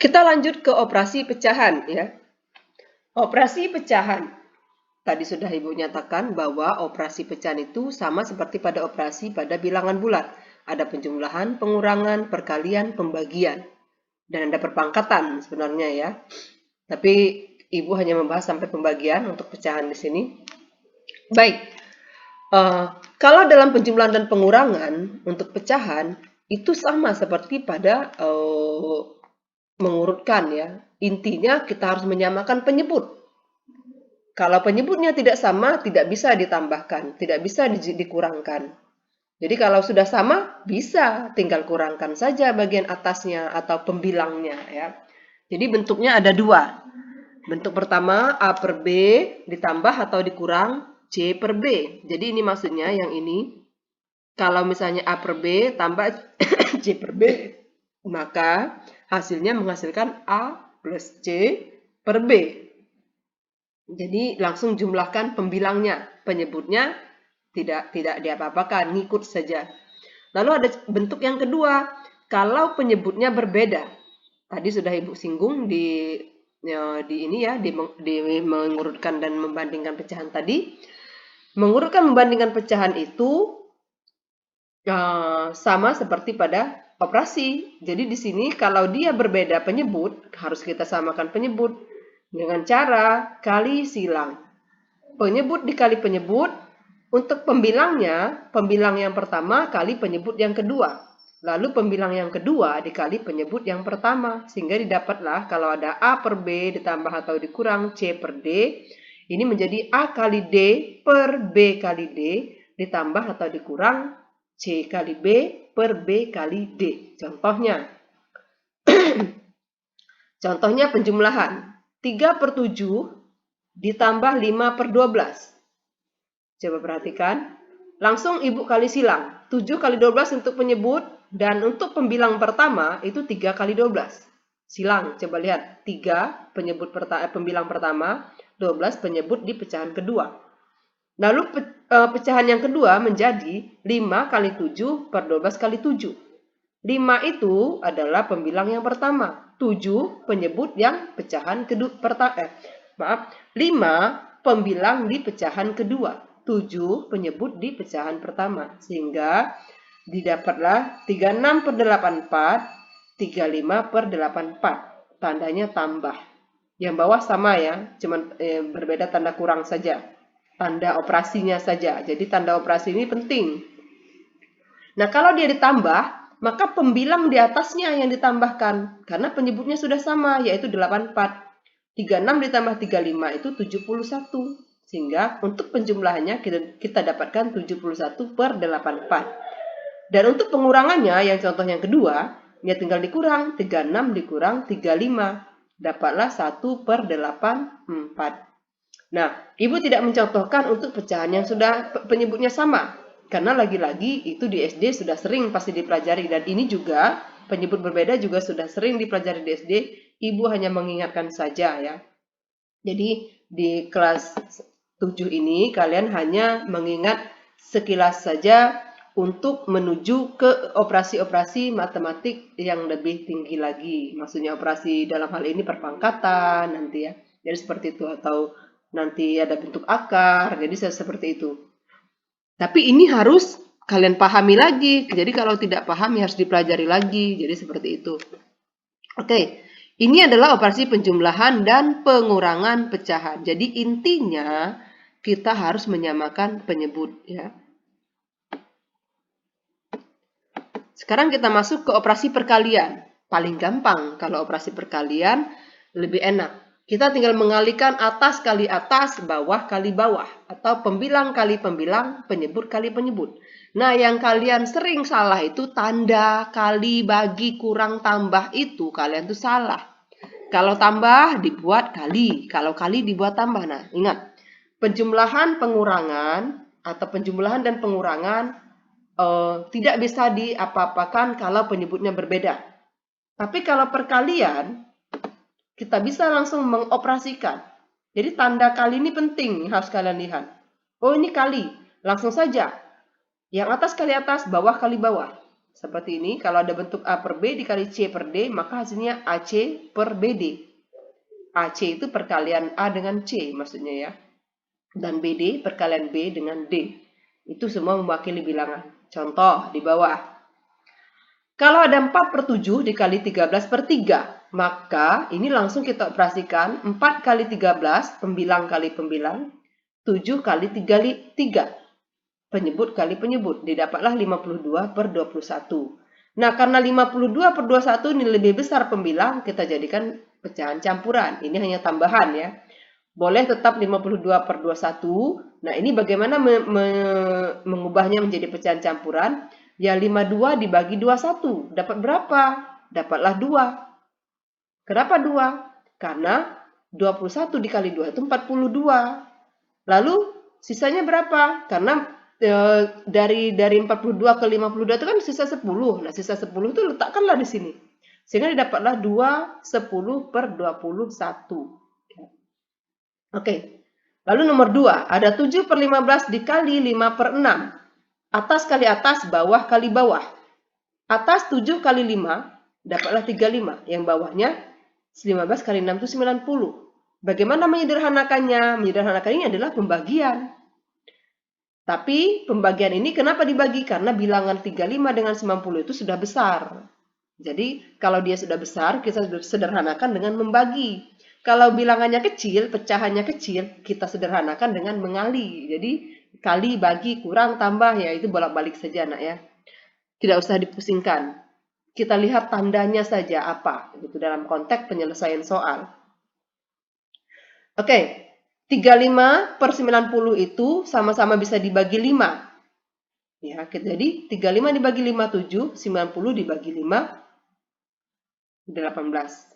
Kita lanjut ke operasi pecahan ya. Operasi pecahan. Tadi sudah Ibu nyatakan bahwa operasi pecahan itu sama seperti pada operasi pada bilangan bulat. Ada penjumlahan, pengurangan, perkalian, pembagian. Dan ada perpangkatan sebenarnya ya. Tapi Ibu hanya membahas sampai pembagian untuk pecahan di sini. Baik. Kalau dalam penjumlahan dan pengurangan untuk pecahan itu sama seperti pada mengurutkan ya. Intinya kita harus menyamakan penyebut. Kalau penyebutnya tidak sama, tidak bisa ditambahkan, tidak bisa dikurangkan. Jadi kalau sudah sama, bisa tinggal kurangkan saja bagian atasnya atau pembilangnya ya. Jadi bentuknya ada dua. Bentuk pertama A per B ditambah atau dikurang C per B. Jadi ini maksudnya yang ini. Kalau misalnya A per B tambah C per B, maka hasilnya menghasilkan A plus C per B. Jadi langsung jumlahkan pembilangnya, penyebutnya tidak diapa-apakan, ngikut saja. Lalu ada bentuk yang kedua, kalau penyebutnya berbeda. Tadi sudah Ibu singgung di mengurutkan dan membandingkan pecahan tadi. Mengurutkan membandingkan pecahan itu sama seperti pada operasi. Jadi di sini kalau dia berbeda penyebut, harus kita samakan penyebut dengan cara kali silang. Penyebut dikali penyebut, untuk pembilangnya, pembilang yang pertama kali penyebut yang kedua. Lalu pembilang yang kedua dikali penyebut yang pertama. Sehingga didapatlah kalau ada A per B ditambah atau dikurang C per D. Ini menjadi A kali D per B kali D ditambah atau dikurang C kali B per B kali D. Contohnya. Contohnya penjumlahan. 3 per 7 ditambah 5 per 12. Coba perhatikan. Langsung Ibu kali silang. 7 kali 12 untuk penyebut. Dan untuk pembilang pertama itu 3 kali 12. Silang. Coba lihat. 3 pembilang pertama. 12 penyebut di pecahan kedua. Lalu pecahan yang kedua menjadi 5 kali 7 per 12 kali 7. 5 itu adalah pembilang yang pertama. 7 penyebut yang pecahan kedua. 5 pembilang di pecahan kedua. 7 penyebut di pecahan pertama. Sehingga didapatlah 36 per 84, 35 per 84. Tandanya tambah. Yang bawah sama ya, cuman berbeda tanda kurang saja. Tanda operasinya saja. Jadi tanda operasi ini penting. Nah, kalau dia ditambah, maka pembilang di atasnya yang ditambahkan. Karena penyebutnya sudah sama, yaitu 84. 36 ditambah 35 itu 71. Sehingga untuk penjumlahannya kita dapatkan 71 per 84. Dan untuk pengurangannya, yang contoh yang kedua, ya tinggal dikurang. 36 dikurang 35. Dapatlah 1 per 84. Nah, Ibu tidak mencontohkan untuk pecahan yang sudah penyebutnya sama. Karena lagi-lagi itu di SD sudah sering pasti dipelajari. Dan ini juga penyebut berbeda juga sudah sering dipelajari di SD. Ibu hanya mengingatkan saja ya. Jadi di kelas 7 ini kalian hanya mengingat sekilas saja untuk menuju ke operasi-operasi matematik yang lebih tinggi lagi. Maksudnya operasi dalam hal ini perpangkatan nanti ya. Jadi seperti itu, atau nanti ada bentuk akar. Jadi seperti itu. Tapi ini harus kalian pahami lagi. Jadi kalau tidak paham ya harus dipelajari lagi. Jadi seperti itu. Oke. Ini adalah operasi penjumlahan dan pengurangan pecahan. Jadi intinya kita harus menyamakan penyebut ya. Sekarang kita masuk ke operasi perkalian. Paling gampang kalau operasi perkalian lebih enak. Kita tinggal mengalihkan atas kali atas, bawah kali bawah. Atau pembilang kali pembilang, penyebut kali penyebut. Nah, yang kalian sering salah itu tanda, kali, bagi, kurang, tambah itu kalian tuh salah. Kalau tambah dibuat kali, kalau kali dibuat tambah. Nah, ingat, penjumlahan pengurangan atau penjumlahan dan pengurangan tidak bisa diapa-apakan kalau penyebutnya berbeda. Tapi kalau perkalian, kita bisa langsung mengoperasikan. Jadi tanda kali ini penting, harus kalian lihat. Oh, ini kali, langsung saja. Yang atas kali atas, bawah kali bawah. Seperti ini, kalau ada bentuk A per B dikali C per D, maka hasilnya AC per BD. AC itu perkalian A dengan C maksudnya ya. Dan BD perkalian B dengan D. Itu semua mewakili bilangan. Contoh di bawah. Kalau ada 4 per 7 dikali 13 per 3, maka ini langsung kita operasikan 4 kali 13, pembilang kali pembilang, 7 kali 3, penyebut kali penyebut, didapatlah 52 per 21. Nah, karena 52 per 21 ini lebih besar pembilang, kita jadikan pecahan campuran. Ini hanya tambahan ya. Boleh tetap 52 per 21. Nah, ini bagaimana mengubahnya menjadi pecahan campuran? Ya, 52 dibagi 21. Dapat berapa? Dapatlah 2. Kenapa 2? Karena 21 dikali 2 itu 42. Lalu, sisanya berapa? Karena dari 42 ke 52 itu kan sisa 10. Nah, sisa 10 itu letakkanlah di sini. Sehingga didapatlah 2, 10 per 21. Oke. Lalu nomor 2, ada 7 per 15 dikali 5 per 6. Atas kali atas, bawah kali bawah. Atas 7 kali 5, dapatlah 35. Yang bawahnya 15 kali 6 itu 90. Bagaimana menyederhanakannya? Menyederhanakannya adalah pembagian. Tapi pembagian ini kenapa dibagi? Karena bilangan 35 dengan 90 itu sudah besar. Jadi kalau dia sudah besar, kita sederhanakan dengan membagi. Kalau bilangannya kecil, pecahannya kecil, kita sederhanakan dengan mengali. Jadi kali, bagi, kurang, tambah, ya itu bolak-balik saja nak ya. Tidak usah dipusingkan. Kita lihat tandanya saja apa gitu dalam konteks penyelesaian soal. Oke. 35 per 90 itu sama-sama bisa dibagi 5. Ya, jadi 35 dibagi 5, 7. 90 dibagi 5, 18.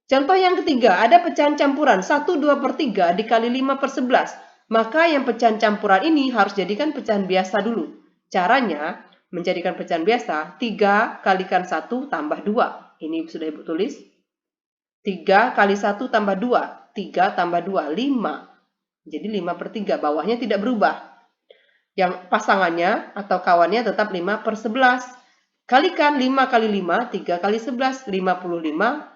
Contoh yang ketiga, ada pecahan campuran 1, 2 per 3 dikali 5 per 11. Maka yang pecahan campuran ini harus jadikan pecahan biasa dulu. Caranya, menjadikan pecahan biasa, 3 kalikan 1 tambah 2. Ini sudah Ibu tulis. 3 kali 1 tambah 2. 3 tambah 2, 5. Jadi 5 per 3, bawahnya tidak berubah. Yang pasangannya atau kawannya tetap 5 per 11. Kalikan 5 kali 5, 3 kali 11, 55.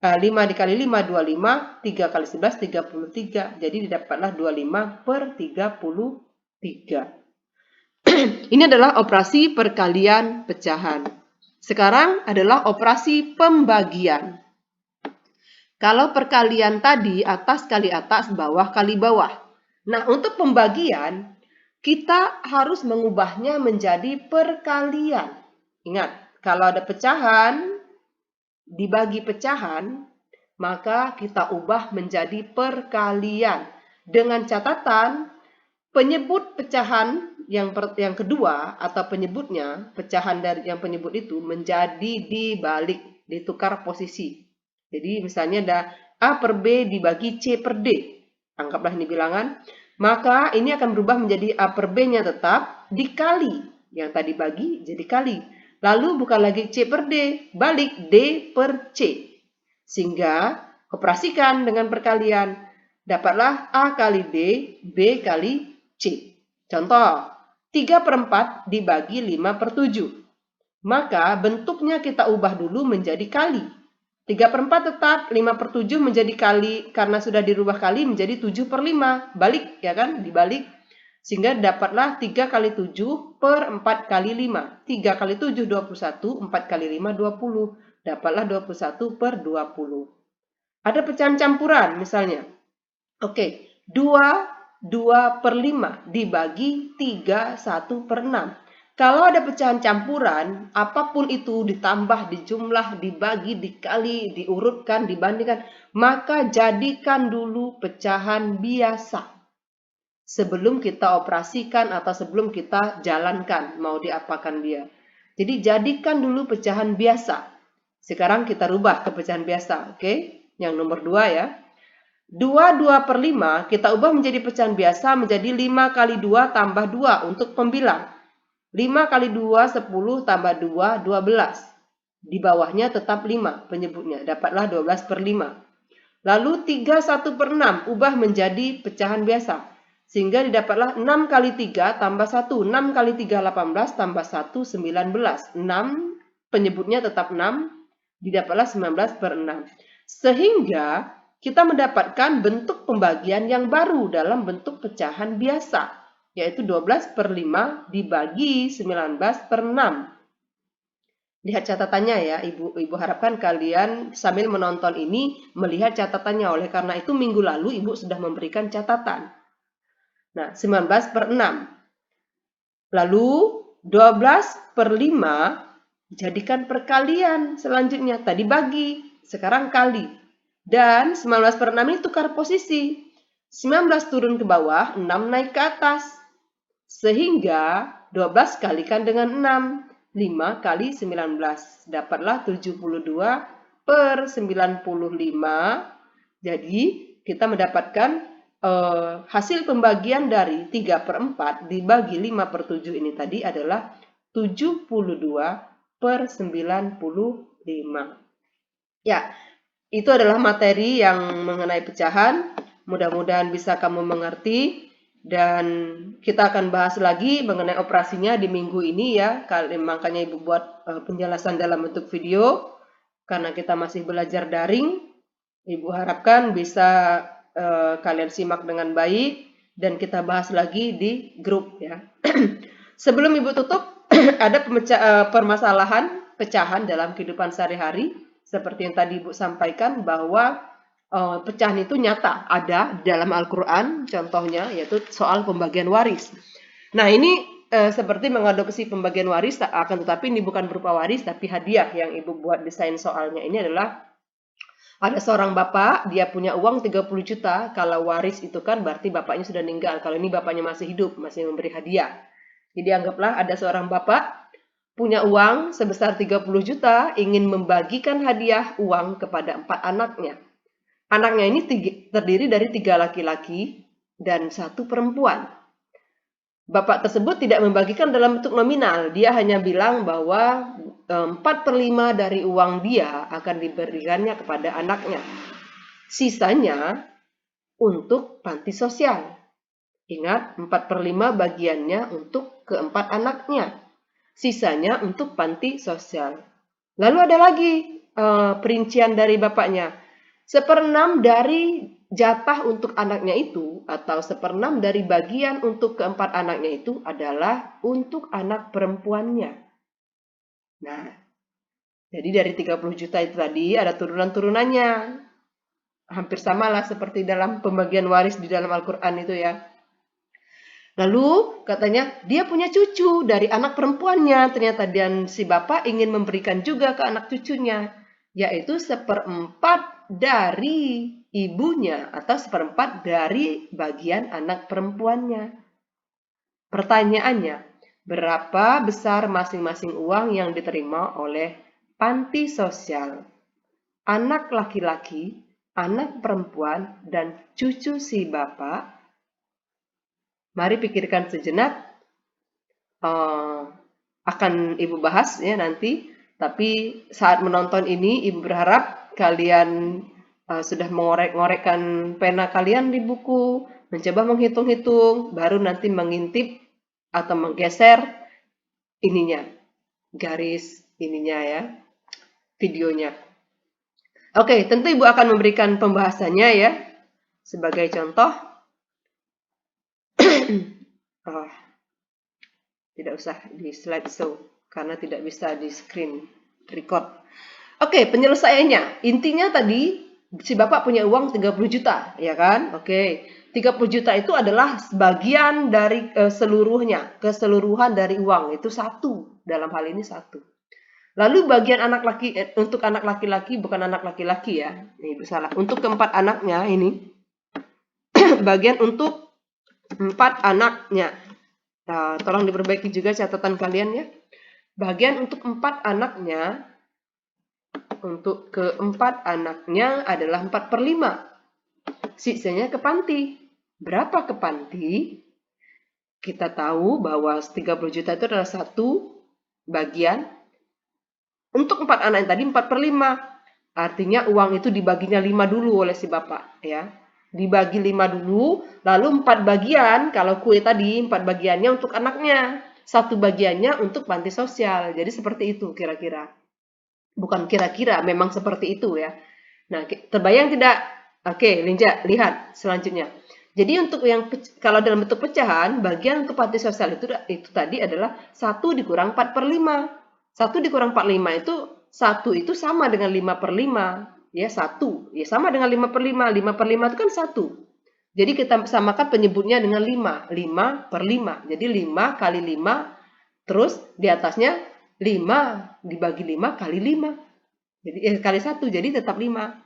5 dikali 5, 25. 3 kali 11, 33. Jadi didapatlah 25 per 33. Ini adalah operasi perkalian pecahan. Sekarang adalah operasi pembagian. Kalau perkalian tadi atas kali atas, bawah kali bawah. Nah, untuk pembagian, kita harus mengubahnya menjadi perkalian. Ingat, kalau ada pecahan, dibagi pecahan, maka kita ubah menjadi perkalian. Dengan catatan, penyebut pecahan yang kedua atau penyebutnya, pecahan dari yang penyebut itu menjadi dibalik, ditukar posisi. Jadi misalnya ada A per B dibagi C per D. Anggaplah ini bilangan. Maka ini akan berubah menjadi A per B-nya tetap dikali. Yang tadi bagi jadi kali. Lalu bukan lagi C per D, balik D per C. Sehingga operasikan dengan perkalian. Dapatlah A kali D, B kali C. Contoh, 3 per 4 dibagi 5 per 7. Maka bentuknya kita ubah dulu menjadi kali. 3 per 4 tetap, 5 per 7 menjadi kali, karena sudah dirubah kali menjadi 7 per 5. Balik, ya kan? Dibalik. Sehingga dapatlah 3 kali 7 per 4 kali 5. 3 kali 7, 21. 4 kali 5, 20. Dapatlah 21 per 20. Ada pecahan campuran misalnya. Oke, 2 per 5 dibagi 3, 1 per 6. Kalau ada pecahan campuran, apapun itu ditambah, dijumlah, dibagi, dikali, diurutkan, dibandingkan, maka jadikan dulu pecahan biasa. Sebelum kita operasikan atau sebelum kita jalankan, mau diapakan dia. Jadi jadikan dulu pecahan biasa. Sekarang kita rubah ke pecahan biasa, oke? Yang nomor 2 ya. 2 per 5 kita ubah menjadi pecahan biasa menjadi 5 kali 2 tambah 2 untuk pembilang. 5 kali 2, 10 tambah 2, 12. Di bawahnya tetap 5 penyebutnya. Dapatlah 12 per 5. Lalu 3, 1 per 6 ubah menjadi pecahan biasa. Sehingga didapatlah 6 kali 3 tambah 1. 6 kali 3, 18 tambah 1, 19. 6, penyebutnya tetap 6, didapatlah 19 per 6. Sehingga kita mendapatkan bentuk pembagian yang baru dalam bentuk pecahan biasa, yaitu 12 per 5 dibagi 19 per 6. Lihat catatannya ya, Ibu harapkan kalian sambil menonton ini melihat catatannya. Oleh karena itu minggu lalu Ibu sudah memberikan catatan. Nah, 19 per 6. Lalu 12 per 5 jadikan perkalian selanjutnya. Tadi bagi, sekarang kali. Dan 19 per 6 ini tukar posisi. 19 turun ke bawah, 6 naik ke atas. Sehingga 12 kalikan dengan 6. 5 kali 19. Dapatlah 72 per 95. Jadi kita mendapatkan hasil pembagian dari 3 per 4 dibagi 5 per 7 ini tadi adalah 72 per 95. Ya, itu adalah materi yang mengenai pecahan. Mudah-mudahan bisa kamu mengerti. Dan kita akan bahas lagi mengenai operasinya di minggu ini ya. Makanya Ibu buat penjelasan dalam bentuk video. Karena kita masih belajar daring. Ibu harapkan bisa kalian simak dengan baik dan kita bahas lagi di grup ya. Sebelum Ibu tutup, ada permasalahan pecahan dalam kehidupan sehari-hari seperti yang tadi Ibu sampaikan bahwa pecahan itu nyata ada di dalam Al-Qur'an, contohnya yaitu soal pembagian waris. Nah, ini seperti mengadopsi pembagian waris, akan tetapi ini bukan berupa waris tapi hadiah. Yang Ibu buat desain soalnya ini adalah ada seorang bapak, dia punya uang 30 juta. Kalau waris itu kan berarti bapaknya sudah meninggal. Kalau ini bapaknya masih hidup, masih memberi hadiah. Jadi anggaplah ada seorang bapak punya uang sebesar 30 juta, ingin membagikan hadiah uang kepada 4 anaknya. Anaknya ini terdiri dari 3 laki-laki dan 1 perempuan. Bapak tersebut tidak membagikan dalam bentuk nominal. Dia hanya bilang bahwa 4 per 5 dari uang dia akan diberikannya kepada anaknya. Sisanya untuk panti sosial. Ingat, 4 per 5 bagiannya untuk keempat anaknya. Sisanya untuk panti sosial. Lalu ada lagi perincian dari bapaknya. 1/6 dari jatah untuk anaknya itu atau 1/6 dari bagian untuk keempat anaknya itu adalah untuk anak perempuannya. Nah, jadi dari 30 juta itu tadi ada turunan-turunannya. Hampir samalah seperti dalam pembagian waris di dalam Al-Qur'an itu ya. Lalu katanya dia punya cucu dari anak perempuannya ternyata, dan si bapak ingin memberikan juga ke anak cucunya, yaitu 1/4 dari ibunya atau 1/4 dari bagian anak perempuannya. Pertanyaannya, berapa besar masing-masing uang yang diterima oleh panti sosial? Anak laki-laki, anak perempuan, dan cucu si bapak. Mari pikirkan sejenak. Akan Ibu bahas ya nanti. Tapi saat menonton ini, Ibu berharap kalian sudah mengorek-ngorekkan pena kalian di buku, mencoba menghitung-hitung, baru nanti mengintip atau menggeser ininya, garis ininya ya, videonya. Oke, tentu Ibu akan memberikan pembahasannya ya. Sebagai contoh, tidak usah di slideshow karena tidak bisa di screen record. Oke, penyelesaiannya. Intinya tadi si bapak punya uang 30 juta, ya kan? Oke. 30 juta itu adalah sebagian dari seluruhnya, keseluruhan dari uang itu 1. Dalam hal ini 1. Lalu bagian anak laki untuk anak laki-laki, bukan anak laki-laki ya. Ini salah. Untuk keempat anaknya ini bagian untuk 4 anaknya. Nah, tolong diperbaiki juga catatan kalian ya. Bagian untuk 4 anaknya, untuk keempat anaknya adalah 4 per 5. Sisanya ke panti. Berapa ke panti? Kita tahu bahwa 30 juta itu adalah 1 bagian. Untuk 4 anak yang tadi 4 per 5. Artinya uang itu dibaginya 5 dulu oleh si bapak ya. Dibagi 5 dulu, lalu 4 bagian, kalau kue tadi 4 bagiannya untuk anaknya, 1 bagiannya untuk panti sosial. Jadi seperti itu kira-kira. Bukan kira-kira, memang seperti itu ya. Nah, terbayang tidak? Oke, Linja, lihat selanjutnya. Jadi untuk yang kalau dalam bentuk pecahan, bagian untuk panti sosial itu tadi adalah 1 dikurang 4 per 5. 1 dikurang 4 per 5 itu 1 itu sama dengan 5 per 5. Ya, 1. Ya, sama dengan 5 per 5. 5 per 5 itu kan 1. Jadi kita samakan penyebutnya dengan 5. 5 per 5. Jadi 5 kali 5, terus di atasnya 5 dibagi 5 kali 5. Jadi kali 1, jadi tetap 5.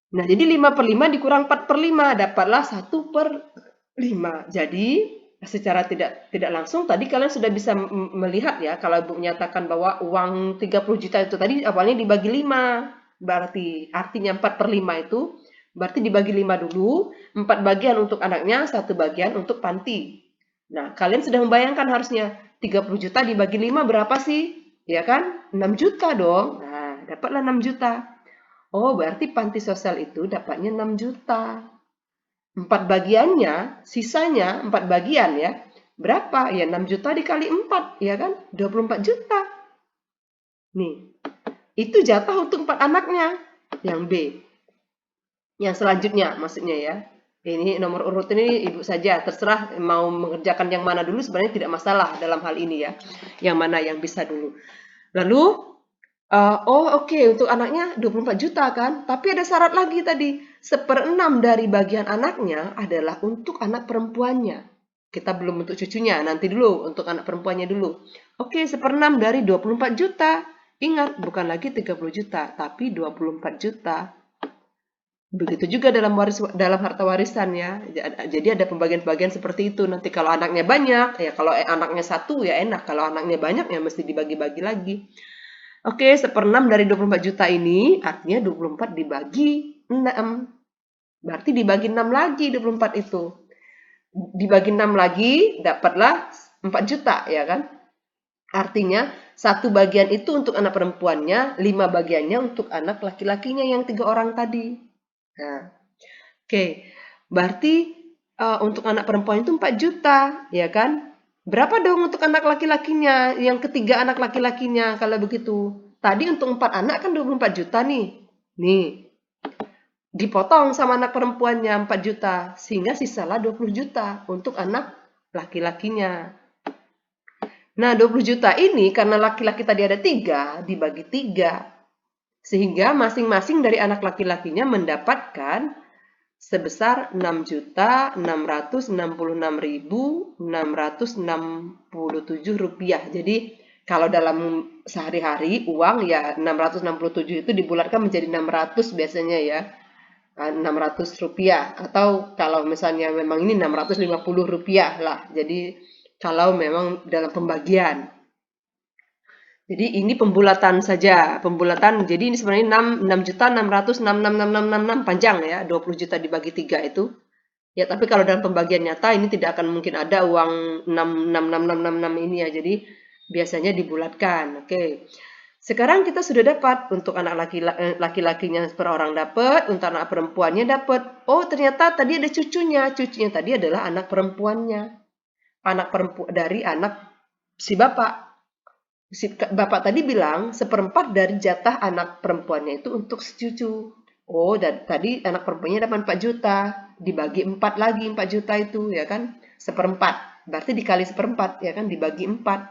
Nah, jadi 5 per 5 dikurang 4 per 5, dapatlah 1 per 5. Jadi, secara tidak langsung, tadi kalian sudah bisa melihat ya, kalau Ibu menyatakan bahwa uang 30 juta itu tadi awalnya dibagi 5. Berarti, artinya 4 per 5 itu, berarti dibagi 5 dulu, 4 bagian untuk anaknya, 1 bagian untuk panti. Nah, kalian sudah membayangkan harusnya, 30 juta dibagi 5 berapa sih? Ya kan? 6 juta dong. Nah, dapatlah 6 juta. Oh, berarti panti sosial itu dapatnya 6 juta. 4 bagiannya, sisanya 4 bagian ya. Berapa? Ya 6 juta dikali 4, ya kan? 24 juta. Nih, itu jatah untuk 4 anaknya. Yang B. Yang selanjutnya maksudnya ya. Ini nomor urut ini Ibu saja, terserah mau mengerjakan yang mana dulu sebenarnya tidak masalah dalam hal ini ya. Yang mana yang bisa dulu. Lalu oke, untuk anaknya 24 juta kan, tapi ada syarat lagi tadi, 1/6 dari bagian anaknya adalah untuk anak perempuannya. Kita belum untuk cucunya, nanti dulu untuk anak perempuannya dulu. Oke, 1/6 dari 24 juta. Ingat, bukan lagi 30 juta, tapi 24 juta. Begitu juga dalam harta warisan ya. Jadi ada pembagian-pembagian seperti itu. Nanti kalau anaknya banyak, ya kalau anaknya 1 ya enak, kalau anaknya banyak ya mesti dibagi-bagi lagi. Oke, 1/6 dari 24 juta ini artinya 24 dibagi 6. Berarti dibagi 6 lagi 24 itu. Dibagi 6 lagi dapatlah 4 juta ya kan? Artinya 1 bagian itu untuk anak perempuannya, 5 bagiannya untuk anak laki-lakinya yang 3 orang tadi. Nah, oke. Berarti untuk anak perempuan itu 4 juta, ya kan? Berapa dong untuk anak laki-lakinya, yang ketiga anak laki-lakinya kalau begitu? Tadi untuk 4 anak kan 24 juta nih. Nih, dipotong sama anak perempuannya 4 juta, sehingga sisalah 20 juta untuk anak laki-lakinya. Nah, 20 juta ini karena laki-laki tadi ada 3, dibagi 3. Sehingga masing-masing dari anak laki-lakinya mendapatkan sebesar Rp6.666.667. Jadi kalau dalam sehari-hari uang ya 667 itu dibulatkan menjadi 600 biasanya ya. Rp600 atau kalau misalnya memang ini Rp650 lah. Jadi kalau memang dalam pembagian. Jadi ini pembulatan saja, pembulatan. Jadi ini sebenarnya 6.600.66666 panjang ya, 20 juta dibagi 3 itu. Ya, tapi kalau dalam pembagian nyata ini tidak akan mungkin ada uang 66666 ini ya. Jadi biasanya dibulatkan. Oke. Sekarang kita sudah dapat untuk anak laki-lakinya per orang dapat, untuk anak perempuannya dapat. Oh, ternyata tadi ada cucunya. Cucunya tadi adalah anak perempuannya. Anak perempuan dari anak si bapak. Bapak tadi bilang 1/4 dari jatah anak perempuannya itu untuk si cucu. Oh, dan tadi anak perempuannya dapat 4 juta. Dibagi 4 lagi 4 juta itu ya kan. 1/4. Berarti dikali 1/4 ya kan, dibagi 4.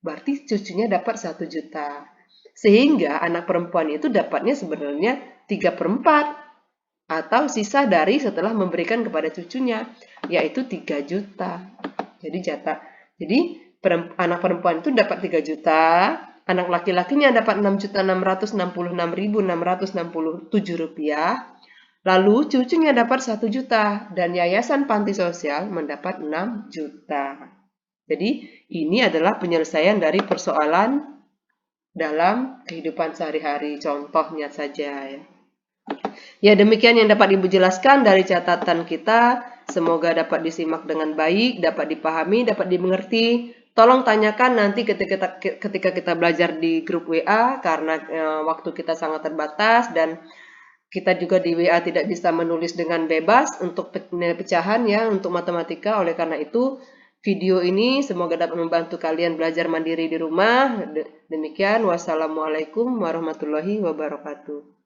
Berarti cucunya dapat 1 juta. Sehingga anak perempuan itu dapatnya sebenarnya 3/4. Atau sisa dari setelah memberikan kepada cucunya. Yaitu 3 juta. Jadi jatah. Jadi anak perempuan itu dapat 3 juta, anak laki-lakinya dapat Rp6.666.667, lalu cucunya dapat 1 juta, dan yayasan panti sosial mendapat 6 juta. Jadi ini adalah penyelesaian dari persoalan dalam kehidupan sehari-hari, contohnya saja ya. Ya, demikian yang dapat Ibu jelaskan dari catatan kita. Semoga dapat disimak dengan baik, dapat dipahami, dapat dimengerti. Tolong tanyakan nanti ketika kita belajar di grup WA karena waktu kita sangat terbatas dan Kita juga di WA tidak bisa menulis dengan bebas untuk nilai pecahan ya, untuk matematika. Oleh karena itu, video ini semoga dapat membantu kalian belajar mandiri di rumah. Demikian, wassalamualaikum warahmatullahi wabarakatuh.